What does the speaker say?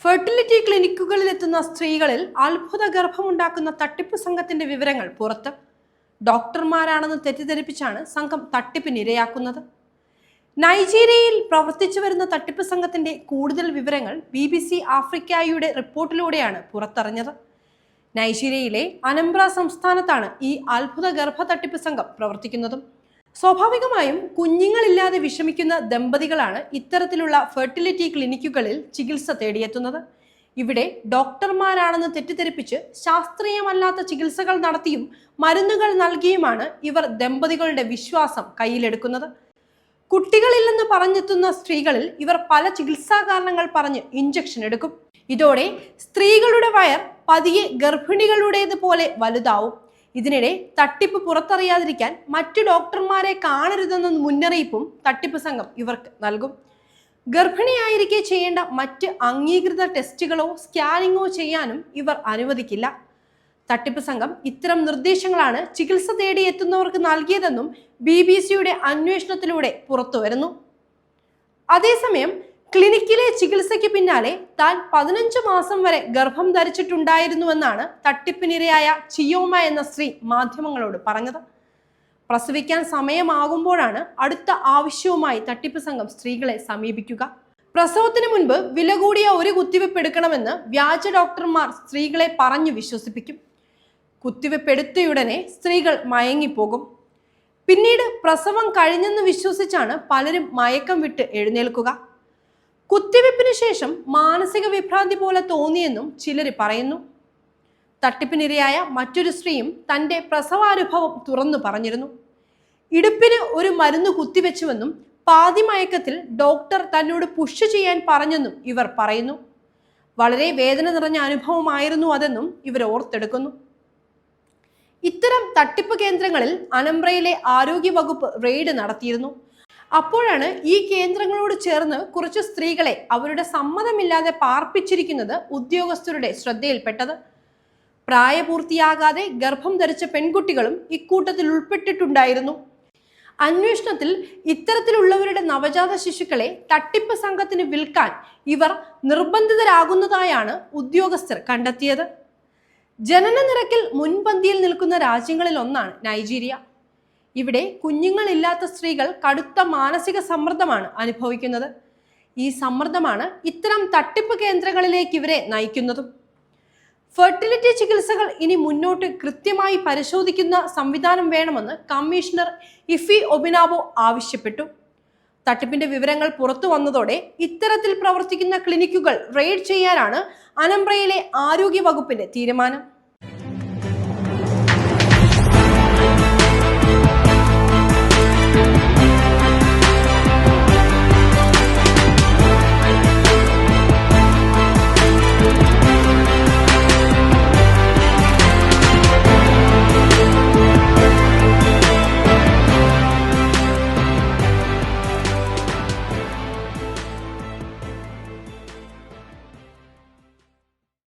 Fertility ക്ലിനിക്കുകളിൽ എത്തുന്ന സ്ത്രീകളിൽ അത്ഭുത ഗർഭമുണ്ടാക്കുന്ന തട്ടിപ്പ് സംഘത്തിന്റെ വിവരങ്ങൾ പുറത്ത്. ഡോക്ടർമാരാണെന്ന് തെറ്റിദ്ധരിപ്പിച്ചാണ് സംഘം തട്ടിപ്പിനിരയാക്കുന്നത്. നൈജീരിയയിൽ പ്രവർത്തിച്ചു വരുന്ന തട്ടിപ്പ് സംഘത്തിന്റെ കൂടുതൽ വിവരങ്ങൾ BBC ആഫ്രിക്കയുടെ റിപ്പോർട്ടിലൂടെയാണ് പുറത്തറിഞ്ഞത്. നൈജീരിയയിലെ അനംബ്ര സംസ്ഥാനത്താണ് ഈ അത്ഭുത ഗർഭ തട്ടിപ്പ് സംഘം പ്രവർത്തിക്കുന്നതും. സ്വാഭാവികമായും കുഞ്ഞുങ്ങളില്ലാതെ വിഷമിക്കുന്ന ദമ്പതികളാണ് ഇത്തരത്തിലുള്ള ഫെർട്ടിലിറ്റി ക്ലിനിക്കുകളിൽ ചികിത്സ തേടിയെത്തുന്നത്. ഇവിടെ ഡോക്ടർമാരാണെന്ന് തെറ്റിദ്ധരിപ്പിച്ച് ശാസ്ത്രീയമല്ലാത്ത ചികിത്സകൾ നടത്തിയും മരുന്നുകൾ നൽകിയുമാണ് ഇവർ ദമ്പതികളുടെ വിശ്വാസം കയ്യിലെടുക്കുന്നത്. കുട്ടികളില്ലെന്ന് പറഞ്ഞെത്തുന്ന സ്ത്രീകളിൽ ഇവർ പല ചികിത്സാ കാരണങ്ങൾ പറഞ്ഞ് ഇഞ്ചക്ഷൻ എടുക്കും. ഇതോടെ സ്ത്രീകളുടെ വയർ പതിയെ ഗർഭിണികളുടേതുപോലെ വലുതാവും. ഇതിനിടെ തട്ടിപ്പ് പുറത്തറിയാതിരിക്കാൻ മറ്റു ഡോക്ടർമാരെ കാണരുതെന്ന മുന്നറിയിപ്പും തട്ടിപ്പ് സംഘം ഇവർക്ക് നൽകും. ഗർഭിണിയായിരിക്കെ ചെയ്യേണ്ട മറ്റ് അംഗീകൃത ടെസ്റ്റുകളോ സ്കാനിങ്ങോ ചെയ്യാനും ഇവർ അനുവദിക്കില്ല. തട്ടിപ്പ് സംഘം ഇത്തരം നിർദ്ദേശങ്ങളാണ് ചികിത്സ തേടി എത്തുന്നവർക്ക് നൽകിയതെന്നും BBCയുടെ അന്വേഷണത്തിലൂടെ പുറത്തുവരുന്നു. അതേസമയം ക്ലിനിക്കിലെ ചികിത്സയ്ക്ക് പിന്നാലെ താൻ 15 മാസം വരെ ഗർഭം ധരിച്ചിട്ടുണ്ടായിരുന്നുവെന്നാണ് തട്ടിപ്പിനിരയായ ചിയോമ എന്ന സ്ത്രീ മാധ്യമങ്ങളോട് പറഞ്ഞത്. പ്രസവിക്കാൻ സമയമാകുമ്പോഴാണ് അടുത്ത ആവശ്യവുമായി തട്ടിപ്പ് സംഘം സ്ത്രീകളെ സമീപിക്കുക. പ്രസവത്തിന് മുൻപ് വില കൂടിയ ഒരു കുത്തിവെപ്പ് എടുക്കണമെന്ന് വ്യാജ ഡോക്ടർമാർ സ്ത്രീകളെ പറഞ്ഞു വിശ്വസിപ്പിക്കും. കുത്തിവെപ്പ് എടുത്തയുടനെ സ്ത്രീകൾ മയങ്ങിപ്പോകും. പിന്നീട് പ്രസവം കഴിഞ്ഞെന്ന് വിശ്വസിച്ചാണ് പലരും മയക്കം വിട്ട് എഴുന്നേൽക്കുക. കുത്തിവെപ്പിന് ശേഷം മാനസിക വിഭ്രാന്തി പോലെ തോന്നിയെന്നും ചിലർ പറയുന്നു. തട്ടിപ്പിനിരയായ മറ്റൊരു സ്ത്രീയും തന്റെ പ്രസവാനുഭവം തുറന്നു പറഞ്ഞിരുന്നു. ഇടുപ്പിന് ഒരു മരുന്ന് കുത്തിവെച്ചുവെന്നും പാതി മയക്കത്തിൽ ഡോക്ടർ തന്നോട് പുഷ് ചെയ്യാൻ പറഞ്ഞെന്നും ഇവർ പറയുന്നു. വളരെ വേദന നിറഞ്ഞ അനുഭവമായിരുന്നു അതെന്നും ഇവർ ഓർത്തെടുക്കുന്നു. ഇത്തരം തട്ടിപ്പ് കേന്ദ്രങ്ങളിൽ അനംബ്രയിലെ ആരോഗ്യ വകുപ്പ് റെയ്ഡ് നടത്തിയിരുന്നു. അപ്പോഴാണ് ഈ കേന്ദ്രങ്ങളോട് ചേർന്ന് കുറച്ച് സ്ത്രീകളെ അവരുടെ സമ്മതമില്ലാതെ പാർപ്പിച്ചിരിക്കുന്നത് ഉദ്യോഗസ്ഥരുടെ ശ്രദ്ധയിൽപ്പെട്ടത്. പ്രായപൂർത്തിയാകാതെ ഗർഭം ധരിച്ച പെൺകുട്ടികളും ഇക്കൂട്ടത്തിൽ ഉൾപ്പെട്ടിട്ടുണ്ടായിരുന്നു. അന്വേഷണത്തിൽ ഇത്തരത്തിലുള്ളവരുടെ നവജാത ശിശുക്കളെ തട്ടിപ്പ് സംഘത്തിന് വിൽക്കാൻ ഇവർ നിർബന്ധിതരാകുന്നതായാണ് ഉദ്യോഗസ്ഥർ കണ്ടെത്തിയത്. ജനന നിരക്കിൽ മുൻപന്തിയിൽ നിൽക്കുന്ന രാജ്യങ്ങളിൽ ഒന്നാണ് നൈജീരിയ. ഇവിടെ കുഞ്ഞുങ്ങളില്ലാത്ത സ്ത്രീകൾ കടുത്ത മാനസിക സമ്മർദ്ദമാണ് അനുഭവിക്കുന്നത്. ഈ സമ്മർദ്ദമാണ് ഇത്തരം തട്ടിപ്പ് കേന്ദ്രങ്ങളിലേക്ക് ഇവരെ നയിക്കുന്നതും. ഫെർട്ടിലിറ്റി ചികിത്സകൾ ഇനി മുന്നോട്ട് കൃത്യമായി പരിശോധിക്കുന്ന സംവിധാനം വേണമെന്ന് കമ്മീഷണർ ഇഫി ഒബിനാബോ ആവശ്യപ്പെട്ടു. തട്ടിപ്പിന്റെ വിവരങ്ങൾ പുറത്തു വന്നതോടെ ഇത്തരത്തിൽ പ്രവർത്തിക്കുന്ന ക്ലിനിക്കുകൾ റെയ്ഡ് ചെയ്യാനാണ് അനംബ്രയിലെ ആരോഗ്യ വകുപ്പിന്റെ തീരുമാനം.